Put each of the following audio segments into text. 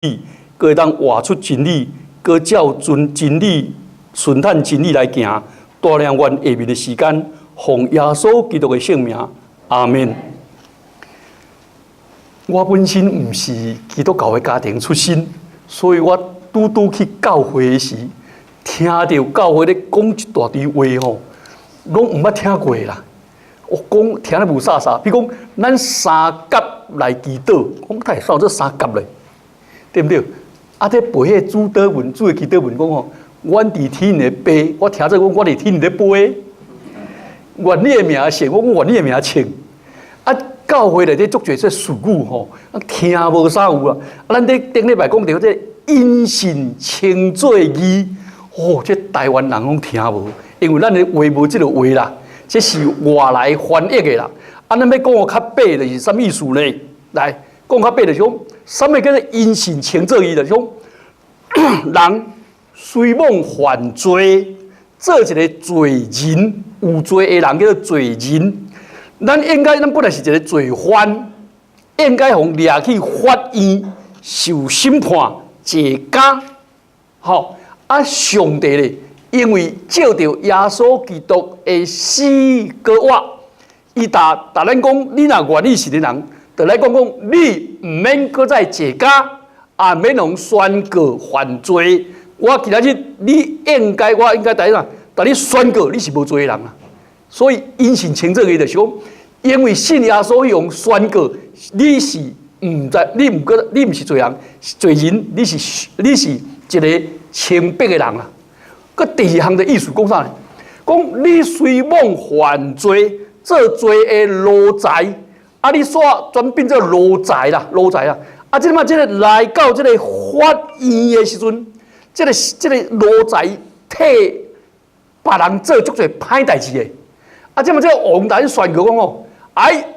佫会当活出真理，佫照真理、顺探真理来行。大量愿下面的时间，奉耶稣基督的圣名，阿门。我本身唔是基督教的家庭出身，所以我拄去教会时，听到教会咧讲一大堆话吼，拢唔捌听过啦。我讲听得无啥啥，比如讲咱三甲来祈祷，讲太少这三甲咧，对不对？啊，这背迄主祷文、主的祈祷文讲吼，阮伫天咧飞，我听着讲我伫天咧飞，愿你的名圣，我讲愿你的名称。啊，教会内底足侪说术语吼，听无啥有啊。啊，咱顶礼拜讲到这因信称罪义，哦，这台湾人拢听无，因为咱的话无这个话啦，这是外来翻译的啦。啊，咱要讲个较白的是啥意思呢？来，讲较白就是讲，啥物叫做因信称罪义？就是讲，人虽妄犯罪，做一个罪人，有罪的人叫做罪人。咱本来是一个罪犯，应该互抓去法院受审判、坐监。好，啊，上帝咧，因为照着耶稣基督的死跟活，伊答咱讲，你若愿意是的人，就来讲，你唔免搁再坐监，也免用宣告犯罪。我今仔日我应该第一啦，但你宣告你是无罪的人啦。所以因信称罪义就是讲，因为信耶稣用宣告，你是唔在，你唔是罪人，罪人，你是一个清白的人啦。个第二项的意思讲啥呢？讲你虽妄犯罪，做罪的奴才，啊，你煞转变做奴才啦。啊，即马即个来到即个法院的时阵，即个奴才替别人做足侪歹代志的。啊，即马即个王大人宣告讲哦，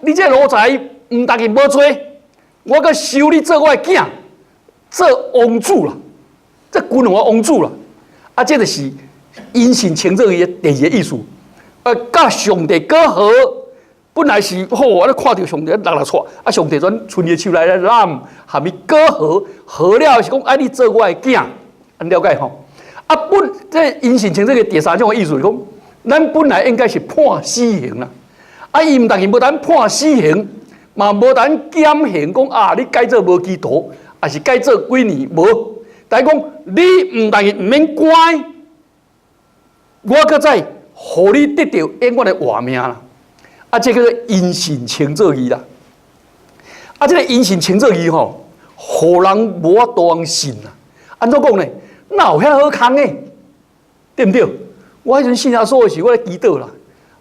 你这奴才唔但是无罪，我阁收你做我的囝，做王主啦，这君王王主啦。啊，这就是因信称罪义的第二个意思。甲上帝隔阂，本来是好，我咧看到上帝落错，啊，上帝转伸伊手来咧揽，含伊隔阂，合了是讲你做我的囝，了解吼？啊，这因信称罪义第三种的意思是讲，咱本来应该是判死刑啦，啊，伊唔但是无咱判死刑，嘛无咱减刑，讲啊，你改做无期徒，还是改做几年无？但讲你唔但是唔免关，我搁再互你得到永远的活命啦。啊，这叫做因信称罪义啦。啊，这个因信称罪义吼，互人无法度信啦。安怎讲呢？哪有遐好康的？对不对？我迄阵信耶稣的时候，我咧祈祷啦。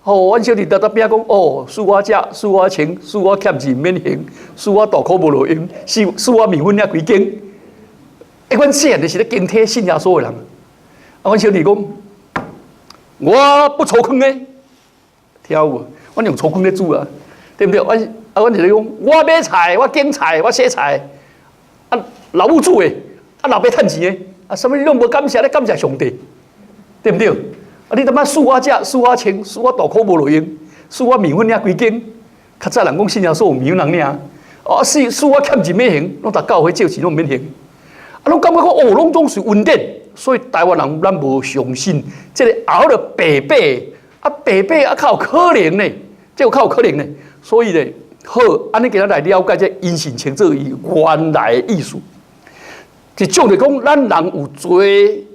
哦，阮小弟在边讲，哦，恕我食，恕我穿，恕我欠钱免刑，恕我大苦无路用，恕我面粉了几斤。阮细汉就是咧敬体信耶稣的人。啊，阮小弟讲，我不抽空的，听有无？阮用抽空咧煮啊，对不对？阮就是讲，我买菜，我拣菜，我洗菜，啊，老母煮的，啊，老爸趁钱的，啊，什么你拢无感谢咧？感谢上帝，对不对？啊，你他妈恕我食，恕我穿，恕我大苦无路用，恕我面粉了几斤？较早人讲信耶稣有面人尔，哦，恕我欠钱免刑，拢逐教会借钱拢免刑。啊，拢感觉讲哦，拢总是稳定，所以台湾人咱无相信，这个熬了白白，啊白白啊，较有可能呢，这有较有可能呢。所以呢，好，安尼今日来了解这因信称罪义原来的意思。就讲着讲，咱人有罪，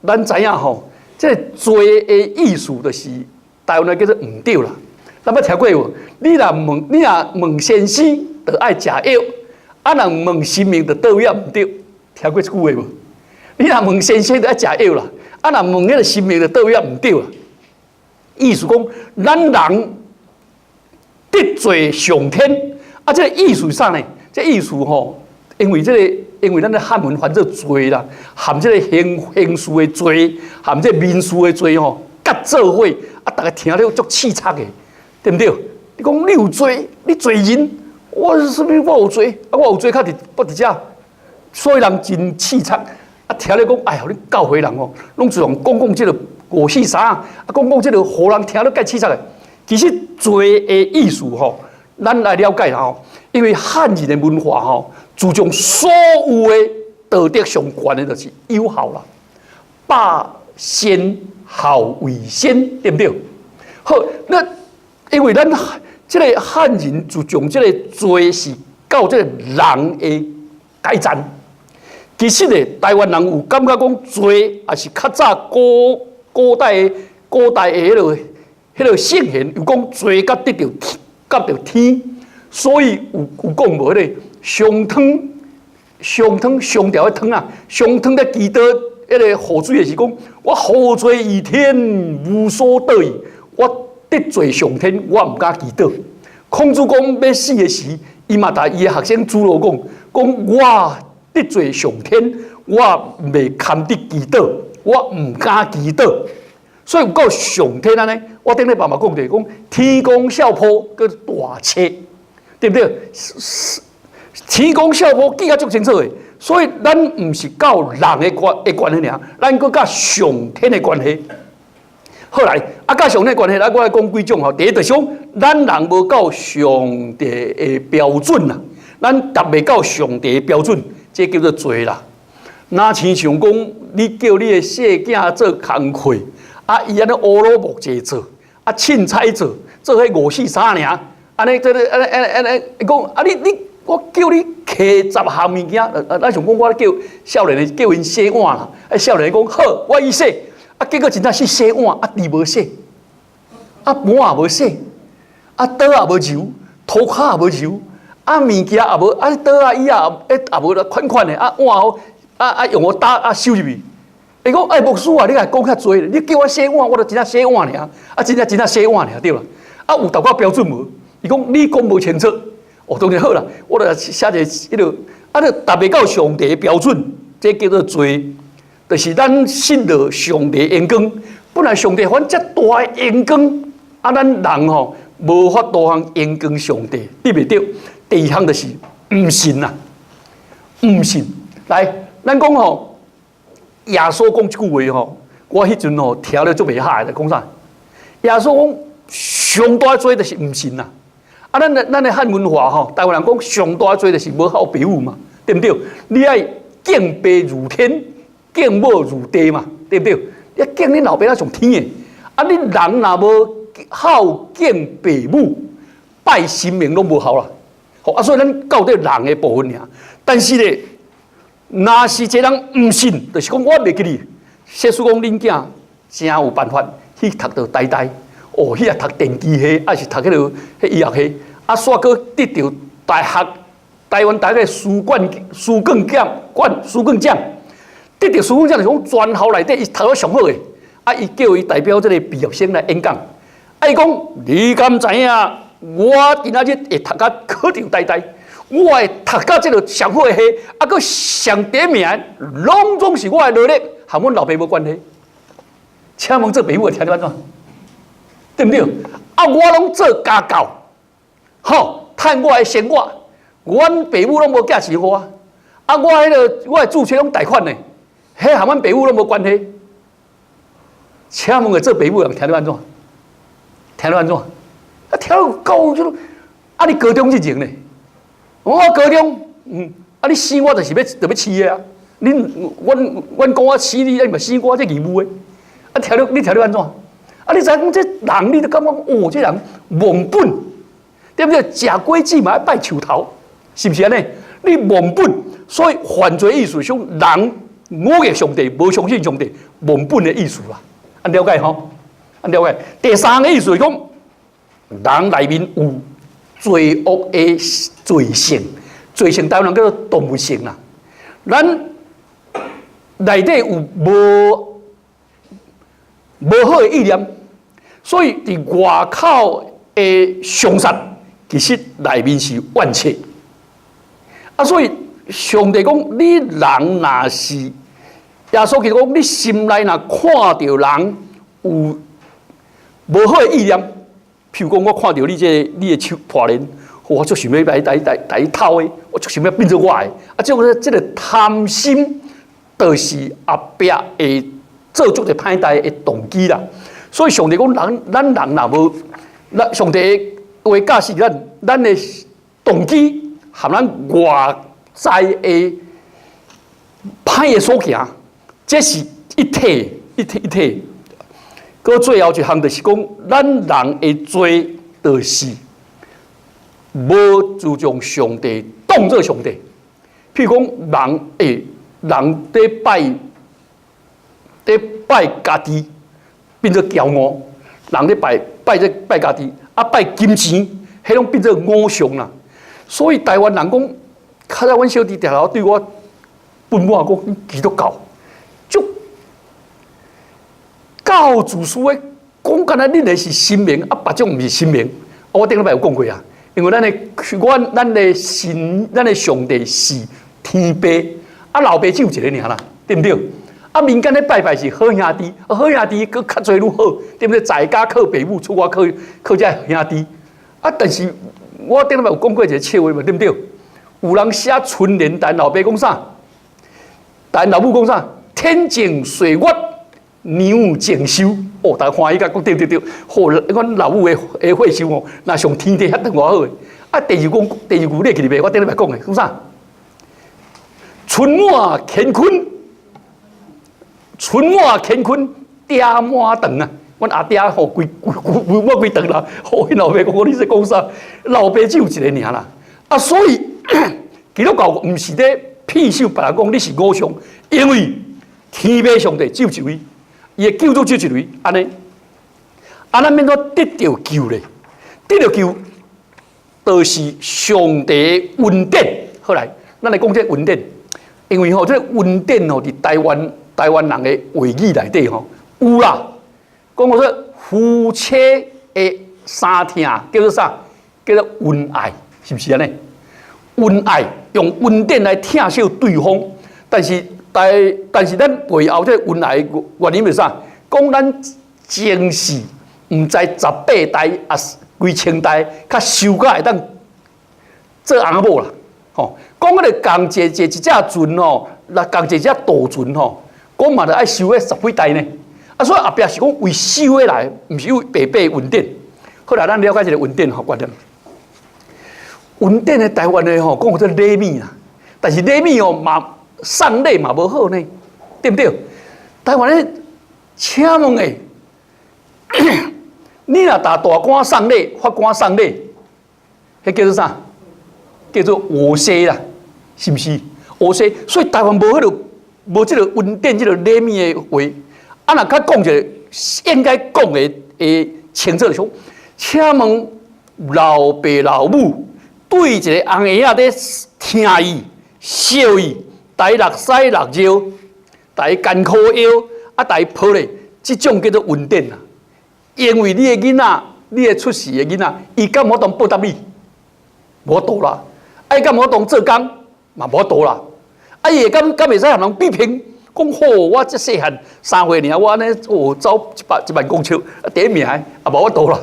咱知影吼，这个罪的意思就是台湾人叫做唔对啦。咱捌听过无？你若问先生，就爱食药；啊，若问神明，就倒也唔对。听过这句话无？你若问先生，就爱食药啦；啊，若问迄个神明，就倒也唔对啦。意思讲，咱人得罪上天，啊，这个意思上呢？这意思吼，因为咱的汉文翻做罪啦，含这个刑事的罪，含这民事的罪吼，甲做伙，啊，大家听了足气切的，对不对？你讲你有罪，你罪人，我有罪，啊，我有罪，较不伫遮。所以人真气切，啊，听咧讲，哎呀，你教会人哦，拢就用讲这个五四三，啊，讲这个，互人听了介气切的。其实罪的意思吼，咱来了解啦吼，因为汉人的文化吼，注重所有的道德上悬的，就是友好啦，百先好为先，对不对？好，那因为咱这个汉人注重这个罪是到这个人的改善。其实呢，台湾人有感觉讲罪也是较早古代的迄个圣贤有讲罪甲得到天，所以有讲无迄个上条的汤啊，上汤在祈祷迄个河水的是讲，我何罪于天，无所得矣。我得罪上天，我唔敢祈祷。孔子讲要死的时，伊嘛甲伊的学生朱罗讲我得罪上天，我未堪得祈祷，我唔敢祈祷。所以有讲上天安尼，我顶日爸爸讲的讲天公笑破个大车，对不对？天公笑破记甲足清楚的，所以咱唔是到人的关系尔，咱搁甲上天的关系。后来甲上天的关系，我来讲几种吼。第一就是讲，咱人无到上帝的标准啦，咱达未到上帝的标准，这叫做罪啦。若亲像讲，你叫你的细囝做工课，伊安尼乌鲁木齐做，凊彩做迄543尔，安尼讲你。我叫你摕10项物件，咱想讲我叫少年的叫因洗碗啦，少年讲好，我伊洗，结果真正是洗碗，箸无洗，盘也无洗，刀也无揉，涂骹也无揉，物件也无，刀椅也无款款的，碗用打收入去。伊讲牧师啊，你来讲较多，你叫我洗碗，我就真正洗碗尔，真正洗碗尔，对啦。有达到标准无？伊讲你讲无清楚。当然好啦，我著写一个迄落，你达未到上帝的标准，这叫做罪，就是咱信了上帝恩光。本来上帝还遮大的恩光，咱人吼无法度通恩光上帝，对袂对？第二项就是唔信啦，唔信。来，咱讲吼，耶稣讲一句话吼，我迄阵吼听了足袂嗨的，讲啥？耶稣讲上大罪就是唔信啦。咱的汉文化吼，台湾人讲上大罪就是无孝父母嘛，对不对？你爱敬爸如天，敬母如地嘛，对不对？你敬你老爸那上天的，你人若无孝敬爸母，拜神明拢无效啦。好，所以咱到底人的部分尔。但是咧，若是一个人唔信，就是讲我袂记你。说说讲恁囝真有办法去读到呆呆。迄也读电机系，还是读迄落医学系，煞搁得到台湾大个书卷奖，得到书卷奖就是讲全校内底伊读得上好诶，伊叫伊代表这个毕业生来演讲，伊讲你敢知影？我今仔日会读甲考上呆呆，我会读甲这个上好诶系，搁上第一名，拢总是我诶努力，和阮老爸无关系。请问这爸母会听得安怎？对不对？我拢做家教，趁我的生活，阮爸母拢无寄钱我，我的注册拢贷款呢，迄和阮爸母拢无关系。请问个做爸母人听得安怎？听得安怎？听到高就，你高中之前呢？我高中，你死我就是要饲的啊！阮讲我死你，你嘛死我，这义务的。你听到安怎？你知影这人，你就感觉这人忘本，对不对？食果子嘛要拜树头，是不是安尼？你忘本，所以犯罪意思像人误解上帝，无相信上帝，忘本的意思啦。了解吼？了解。第三个意思是讲，人内面有罪恶的罪性，罪性台湾人叫做动物性啦。咱内底有无好的意念。所以，伫外口的凶杀，其实内面是怨切。所以上帝讲，你人若是耶稣其实讲，你心内若看到人有无好的意念，譬如讲，我看到你的手破烂，我就想要来偷的，我就想要变做我的。这个贪心，就是后壁会做足个歹代的动机啦。所以上帝讲，咱人若无，上帝话教示咱的动机和咱外在的歹的所行，这是一体。搁最后一项就是讲，咱人的罪就是无注重上帝，当作上帝。譬如讲，人在拜家己，变做骄傲；人在拜家己，拜金钱，迄种变做偶像啦。所以台湾人讲，较早阮小弟定头对我愤满讲，你基督教，就教主书的讲，干那恁的是神明，别种毋是神明。我顶礼拜有讲过啊，因为咱的神，咱的上帝是天父，老爸只有一个尔啦，对不对？民间咧拜是好兄弟，好兄弟佫较侪愈好，对不对？在家靠爸母，出外靠这兄弟。但是我顶礼拜有讲过一个笑话嘛，对不对？有人写春联，但老爸讲啥？但老母讲啥？天井水月牛井修。哦，大家欢喜甲讲对。好，阮老母的会修哦，那上天地遐等偌好诶。第二句列起嚟我顶礼拜讲诶，讲啥？春满乾坤，爹满堂啊！阮阿爹吼规顿啦，好，因老爸讲你在讲啥？老爸只有一个尔啦。所以基督教毋是咧骗手别人讲你是偶像，因为天父上帝只有一位，伊的救主只有一位，安尼，咱免怎得到救咧？得到救，就是上帝恩典。好来，咱来讲这恩典，因为这恩典伫台湾人的话语内底有啦，讲说夫妻的三听叫做啥？叫做恩爱，是不是安尼？恩爱用恩典来疼惜对方，但是咱背后这恩爱的原因是啥？讲咱前世毋知18代啊，几千代，较修甲会当做翁某啦。讲迄个共一只船那共一只渡船讲嘛，就爱修个10几代呢。所以后壁是讲为修个来，毋是为白白恩典。后来咱了解一个恩典观念。恩典的台湾的讲做礼物啦，但是礼物嘛送礼嘛无好呢，对不对？台湾的请问诶，你若大官送礼、法官送礼，迄叫做啥？叫做讹税啦，是不是？讹税，所以台湾无这个恩典，这个礼物的话，若较讲一个应该讲的清楚就是，请问老爸老母对一个翁爷仔咧听伊、笑伊，带落屎落尿，带艰苦腰，带抱咧，这种叫做恩典啦。因为你的囡仔，你的出世的囡仔，伊敢无当报答你？无度啦。爱敢无当做工嘛无度啦。伊会敢袂使向人比拼？讲好，我这细汉3岁尔，我安尼走1万公尺，第一名无法度啦，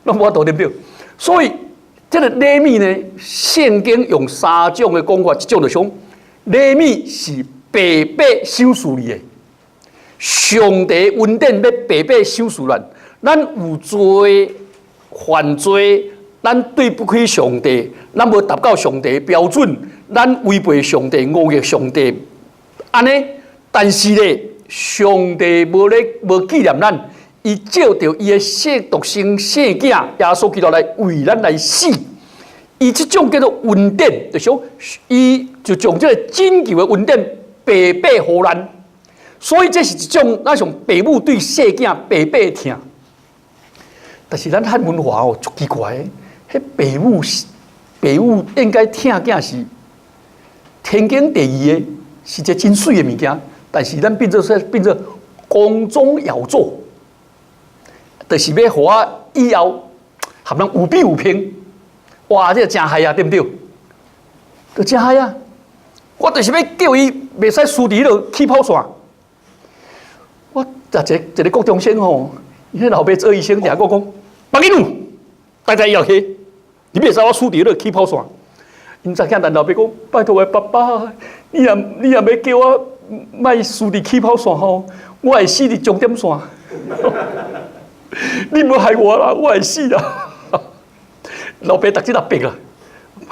拢无法度对不对？所以这个礼物呢，圣经用3种的讲法，一种就讲礼物是白白赏赐你的，上帝恩典要白白赏赐咱。咱有罪犯罪，咱对不起上帝，咱无达到上帝的标准，咱违背上帝，误逆上帝，安尼。但是咧，上帝无纪念咱，伊照着伊的独生圣囝耶稣基督来为咱来死。伊这种叫做恩典，就说伊就将这个拯救的恩典白白予咱。所以这是一种咱像父母对细囝白白疼。但是咱汉文化足奇怪的，迄父母应该疼囝是天经地义的，是一个真水的物件。但是咱变做宫中要做，就是要互我以后合人有比有拼，哇，这真害啊，对不对？就真害啊！我就是要叫伊袂使输伫迄起跑线。我一个国中生伊迄老爸做医生，听我讲，白囡仔，大家要去，你袂使我输伫迄起跑线。因昨天咱老爸讲，拜托爸爸，你若要叫我。莫输伫起跑线我会死伫终点线。你无害我啦，我会死啦。老爸逐日特别啦，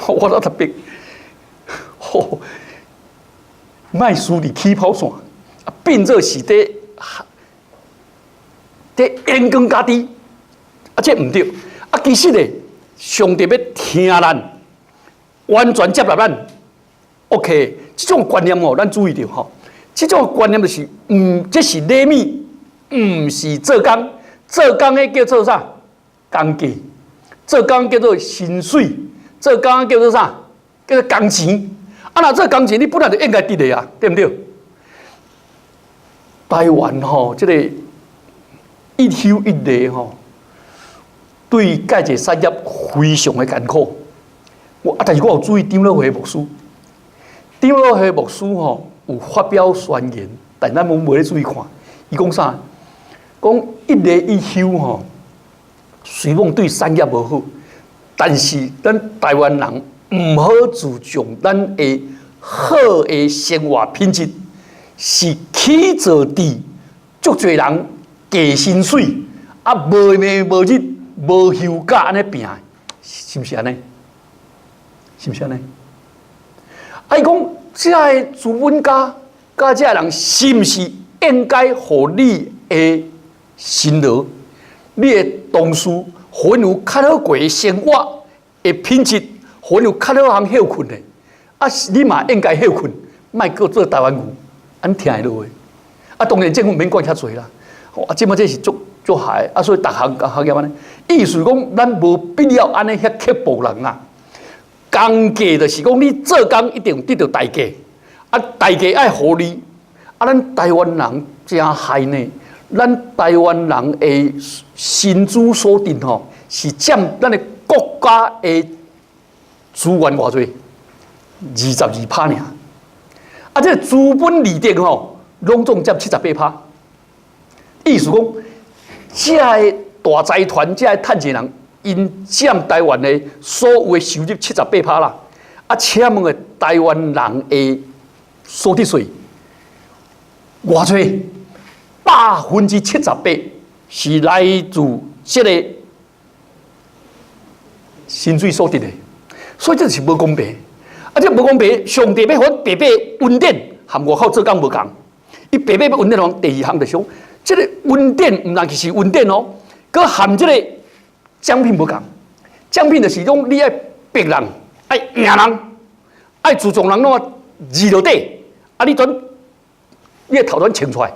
我特别。吼，卖输伫起跑线，变做是伫严更家己，这唔对。其实咧，上帝要听咱，完全接纳咱。OK， 这种观念咱注意到吼。这种观念就是，这是礼米，唔是做工。做工的叫做啥？工价。做工叫做薪水。做工叫做啥？叫做工钱。若做工钱，你本来就应该得的啊，对不对？台湾吼，这个一休一例吼，对介个产业非常的艰苦。但是我有注意张老会牧师，张老会牧师吼有发表宣言，但咱无咧注意看。伊讲啥？讲一例一休吼，虽讲对产业无好，但是咱台湾人唔好注重咱的好的生活品质，是起造地足侪人低薪水，无暝无日无休假安尼拼，是毋是安尼？是毋是安尼？伊讲这个资本家甲这人是毋是应该互你的辛劳，你的同事，互有较好过的生活的品质，互有较好通休困的，你嘛应该休困，莫搁做台湾牛，安听会落的。当然政府免管遐济啦，即摆这是足害，所以逐行业安尼，意思讲咱无必要安尼遐刻薄人啊。工价就是讲你做工一定得到代价，代价爱互你，咱台湾人真害呢。咱台湾人的薪资所定吼，是占咱的国家的资源偌济，22%尔。这资本利得吼，拢总占78%。意思讲，这个大财团、这个趁钱人，因占台湾的所有的收入78%啦。请问个台湾人的所得税偌济？78%是来自这个薪水所得的，所以这是无公平。这无公平，上帝要分白白恩典，和外口做工无共。伊白白要恩典第二项就是讲，这个恩典唔但是恩典哦，佮含这个奖品无共。奖品就是讲你爱逼人，爱赢人，爱自重人，拢啊二落底，你的头端清出来。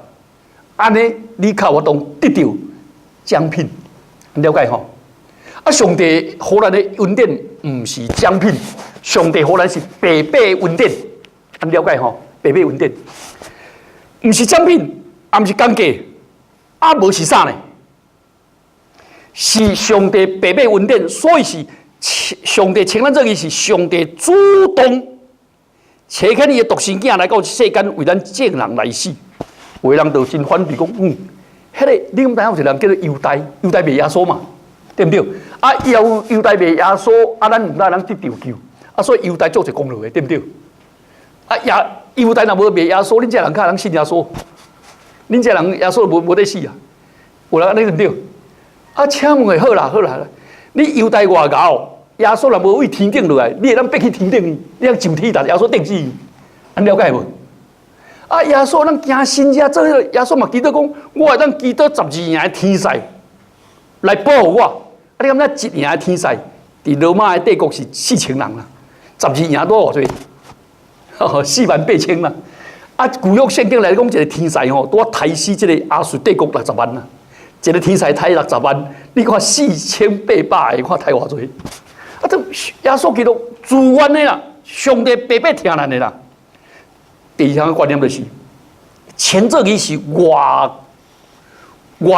安尼，你靠活动得到奖品，了解吼？上帝予咱的恩典唔是奖品，上帝予咱是白白恩典，了解吼？白白恩典，唔是奖品，也唔是工价，无是啥呢？是上帝白白恩典，所以是上帝称咱这个是上帝主动找起你的独生囝来到世间，为咱正人来死。有的人就真反对讲，迄个你咁知影有一个人叫做犹大，犹大卖耶稣嘛，对不对？犹大卖耶稣，咱唔拉人得着救，所以犹大做一功劳的，对不对？犹大若无卖耶稣，恁这人较人信耶稣，恁这人耶稣无得死啊，有人安尼对不对？请问好啦，你犹大外高，耶稣若无为天顶落来，你会当爬去天顶，你通上天，但耶稣顶死，安了解无？耶稣咱惊神者做耶稣嘛，祈祷讲，我会当祈祷12营的天使来保护我。你感觉1营的天使，伫罗马的帝国是4000人啦，12营多偌济？48000啦。旧约圣经来讲，一个天使吼，多杀死这个亚述帝国60万啦。一个天使杀60万，你看4800个，看杀偌济？这耶稣基督自愿的啦，上帝白白听咱的啦。第二项的观念就是，前这个是外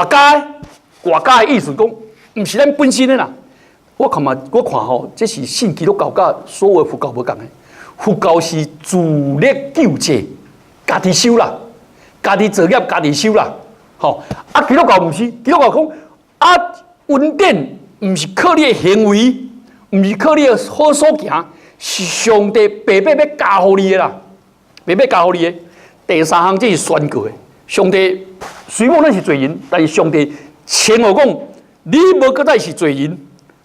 加的意思讲，唔是咱本身的啦。我看吼，这是信基督教甲所有的佛教无共的。佛教是自力救济，家己修啦，家己作业家己修啦。吼，基督教唔是，基督教讲恩典唔是靠你的行为，唔是靠你的好所行，是上帝白白要加互你的啦。白白教你的第三项，这是宣告的。上帝虽然咱是罪人，但是上帝称我讲，你无搁再是罪人，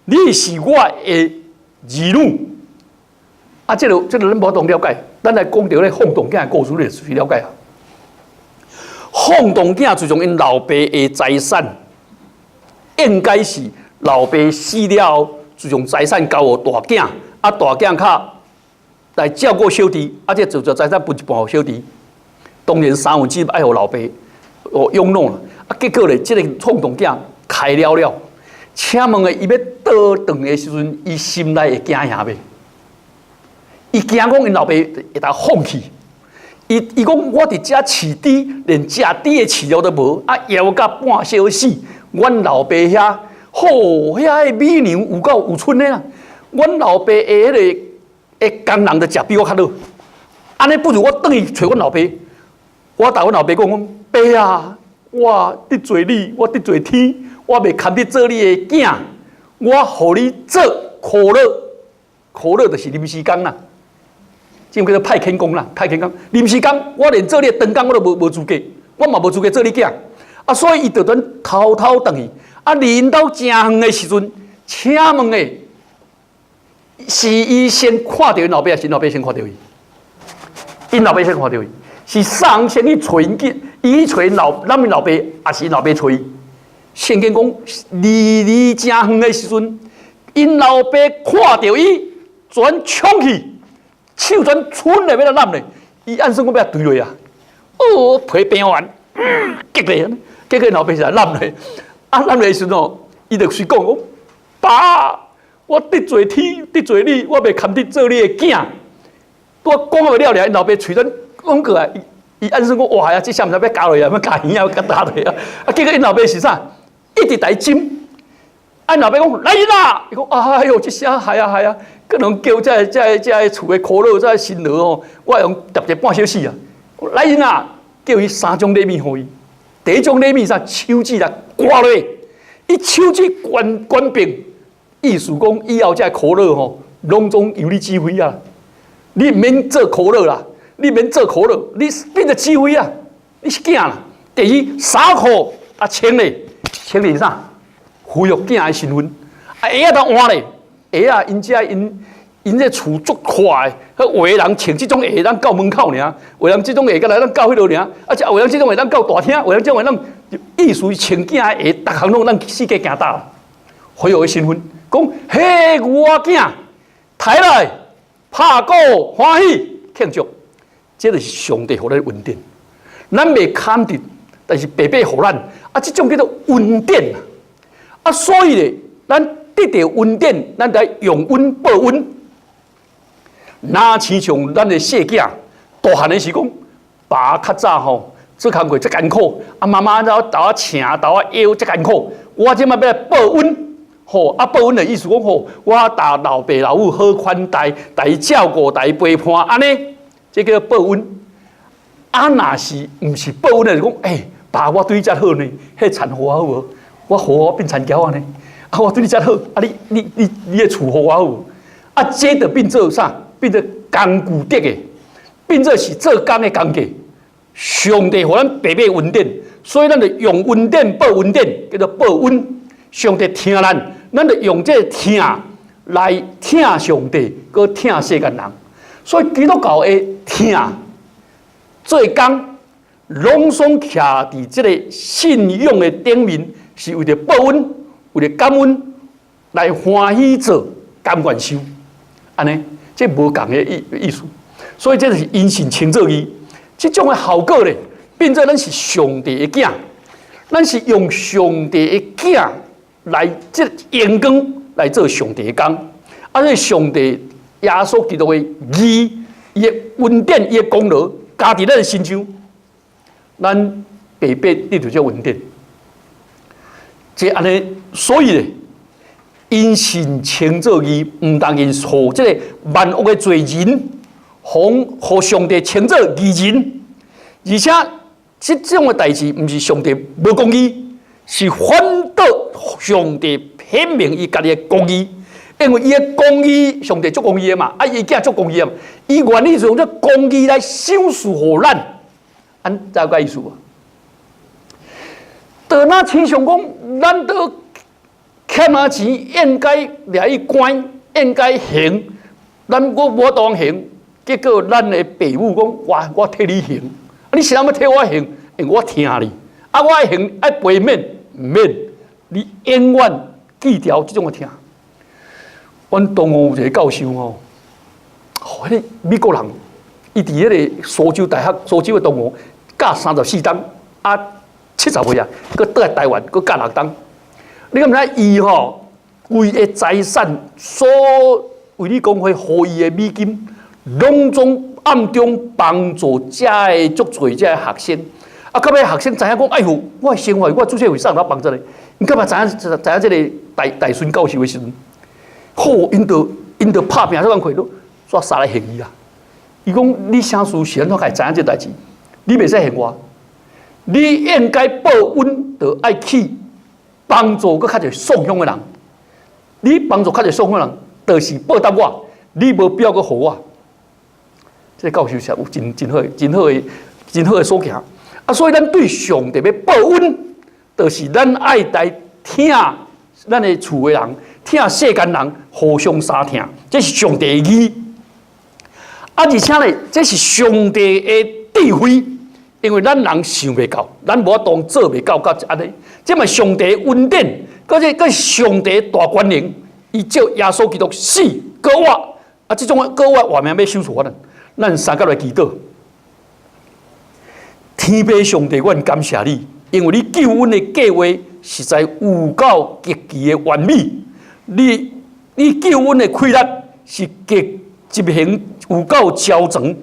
你是我的儿女。啊，这个咱无当了解，咱来讲到咧放荡囝的故事，你就了解啊。放荡囝自从因老爸的财产，应该是老爸死了后，自从财产交予大囝，啊大囝较来照顾小弟，啊这就财产分一半予小弟。当然1/3爱予老爸养老啦，啊结果咧，这个放荡囝开了，请问伊要倒转的时阵，伊心内会惊吓袂？伊惊讲因老爸会当放弃。伊讲我伫遮饲猪，连食猪的饲料都无，啊枵甲半小死。阮老爸遐，遐个米娘有够有春的啦。阮老爸的迄个工人就食比我较好。安尼不如我转去找阮老爸。我甲阮老爸讲，爸啊，我得罪你，我得罪天，我袂堪得做你的囝，我互你做苦乐，苦乐就是临时工啦。这叫做派遣工啦，派遣工。临时工，我连做你的长工我都无资格，我嘛无资格做你囝。啊，所以伊就转偷偷转去。啊，临到真远的时阵，请问的，是伊先看到因老爸，还是因老爸先看到伊？因老爸先看到伊，是上先去找因去，伊去找咱们老爸，还是因老爸找伊？圣经讲，离真远的时阵，因老爸看到伊，全冲去。手全伸来要来揽咧，伊按算我要对落啊！哦，皮变完，激咧，结果老爸是来揽咧。啊，揽咧时阵哦，伊就随讲讲，爸，我得罪天，得罪你，我袂堪得做你的囝。我讲话了，因老爸嘴全讲过来，伊按算讲哇呀，这下毋知要加落啊，要加鱼啊，要加打落啊。啊，结果因老爸是啥？一直来斟。啊，老爸讲来啦！伊讲哎呦，这下系啊。可能叫这厝的苦劳，这辛劳哦，我用特一半小时啊。来人啊，叫伊3种礼物给伊。第一种礼物啥？手指来刮落，伊手指关闭，意思讲以后这苦劳吼，拢总由你指挥啊。你免做苦劳啦，你免做苦劳，你变做指挥啊，你是囝啦。第二衫裤啊穿咧啥？抚育囝的身份，啊鞋啊当换咧。鞋啊，因这厝足快，有的人穿这种鞋，咱到门口尔；有人这种鞋，咱到迄落尔。啊，有人这种鞋，咱到大厅；有人这种鞋，咱意思穿囝的鞋，逐项拢咱世界行大。会有的身份，讲嘿，我囝抬来，拍鼓欢喜庆祝，这就是上帝互咱恩典。咱袂堪得，但是白白互咱，啊，这种叫做恩典啊。啊，所以咧，咱。得到恩典，咱来用恩报恩。哪亲像咱的细囝大汉的时讲，爸较早吼做工课真艰苦，啊妈妈斗我请斗我腰真艰苦，我即摆要来报恩，吼啊报恩的意思讲吼，我打老爸老母好款待，伊照顾，伊陪伴，安尼，这叫报恩。啊，若是毋是报恩的，就讲爸我对你遮好呢，迄田好好无？我好我变田娇安尼。啊！我对你遮好，啊！你的厝互我好，啊！这就变做啥？变做工具德的，变做是做工的工具。上帝互咱白白恩典，所以咱就用恩典报恩典，叫做报恩。上帝听咱，咱就用这听来听上帝，搁听世间人。所以基督教的听做工，拢总徛伫这个信仰的顶面，是为了报恩。为了感恩来欢喜做，甘愿受，安尼这无共的意思。所以这就是因信称作义，这种的效果咧，变做咱是上帝的囝，咱是用上帝的囝来这阳光来做上帝的工，啊，所以上帝耶稣基督的义，伊的恩典，伊的功劳加伫咱的身上，咱白白得到这恩典。这安尼，所以咧，因信称作义，唔当因互这个万恶的罪人，互上帝称作义人，而且这种的代志，唔是上帝无公义，是反倒上帝显明伊家己的公义，因为伊的公义，上帝足公义的嘛，啊，伊囝足公义的嘛，伊愿意用这公义来赏赐互咱，安怎个意思啊？到那亲像讲，咱都欠钱，应该掠去关，应该刑，我无当行，结果咱的父母讲，我替你行，你是安要替我行？因为我听你，啊，我爱行爱陪免唔免，你永远记牢这种的听。阮同学有一个教授哦，迄个美国人，伊伫迄个苏州大学苏州的同学，教34档，啊70岁啊，佮倒来台湾，佮教6档。你敢知伊吼，规个财产所为你讲会互伊的美金，拢总暗中帮助遮的足侪遮的学生。啊，到尾学生知影讲，哎呦，我的生活，我注册会上哪帮助咧？因干嘛知影这个大孙教授的时阵，好，因着拍拼这款亏都煞杀来嫌伊啊！伊讲你啥事是安怎该知影这代志？你袂使嫌我，你应该报恩，就爱去帮助佮较侪送乡的人。你帮助较侪送乡的人，就是报答我，你无必要佮互我。这个教授是有真好的所行。啊，所以咱对上帝要报恩，就是咱爱来听咱的厝的人，听世间人互相相听，这是上帝的义。啊，而且咧，这是上帝的智慧，因为咱人想袂到，咱无当做袂到安尼。这嘛上帝的恩典，搁是上帝的大权能，伊照耶稣基督死搁活，啊，这种搁活活命要收除咱三甲来祈祷。天父上帝，阮感谢你，因为你救恩的计划实在有够极其的完美。你救恩的规律是极执行有够超常。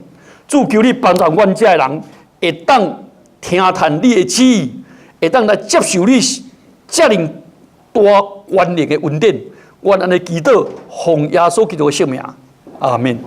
主求你帮助阮遮的人，会当听探你的旨意，会当来接受你遮尔大权力的恩典。阮安尼祈祷，奉耶稣基督的圣名，阿门。